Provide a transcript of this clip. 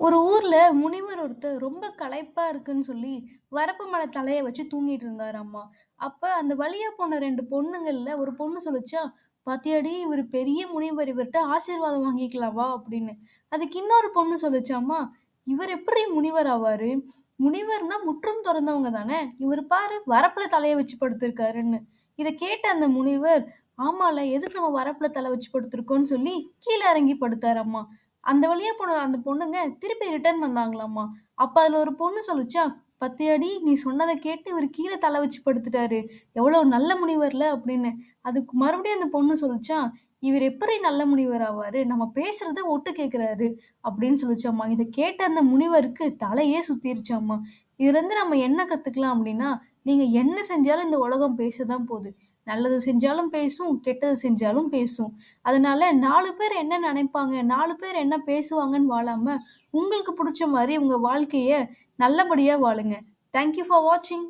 ஒரு ஊர்ல முனிவர் ஒருத்தர் ரொம்ப களைப்பா இருக்குன்னு சொல்லி வரப்பு மேல தலைய வச்சு தூங்கிட்டு இருந்தாராமா. அப்ப அந்த வழியா போன 2 பொண்ணுங்கள்ல ஒரு பொண்ணு சொல்லுச்சா, "பாத்தியாடி இவரு பெரிய முனிவர். இவர்ட்ட ஆசீர்வாதம் வாங்கிக்கலாம் வா" அப்படின்னு. அதுக்கு இன்னொரு பொண்ணு சொல்லுச்சாமா, "இவர் எப்புட்ரி முனிவர் ஆவாரு? முனிவர்னா முற்றும் துறந்தவங்க தானே. இவரு பாரு வரப்புல தலைய வச்சு படுத்திருக்காருன்னு." இத கேட்ட அந்த முனிவர், "ஆமால்ல, எதுக்கு நம்ம வரப்புல தல வச்சு படுத்திருக்கோம்ன்னு" சொல்லி கீழ இறங்கி படுத்தாராமா. அந்த வழியா போன அந்த பொண்ணுங்க திருப்பி ரிட்டர்ன் வந்தாங்களாமா. அப்ப அதுல ஒரு பொண்ணு சொல்லுச்சா, "பாத்தியாடி நீ சொன்னத கேட்டு இவரு கீழ தல வச்சு படுத்துட்டாரு. எவ்வளவு நல்ல முனிவர்ல" அப்படின்னு. அதுக்கு மறுபடியும் அந்த பொண்ணு சொல்லுச்சா, "இவரு எப்புட்ரி நல்ல முனிவர் ஆவாரு? நம்ம பேசுறத ஒட்டு கேட்கிறாரு" அப்படின்னு சொல்லுச்சாமா. இத கேட்ட அந்த முனிவருக்கு தலையே சுத்திருச்சாமா. இதுலருந்து நம்ம என்ன கத்துக்கலாம் அப்படின்னா, நீங்க என்ன செஞ்சாலும் இந்த உலகம் பேசதான் போது. நல்லது செஞ்சாலும் பேசும், கெட்டது செஞ்சாலும் பேசும். அதனால 4 பேர் என்ன நினைப்பாங்க, 4 பேர் என்ன பேசுவாங்கன்னு வாழாம, உங்களுக்கு புடிச்ச மாரி உங்க வாழ்க்கைய நல்லபடியா வாழுங்க. தேங்க் யூ ஃபார் வாட்சிங்.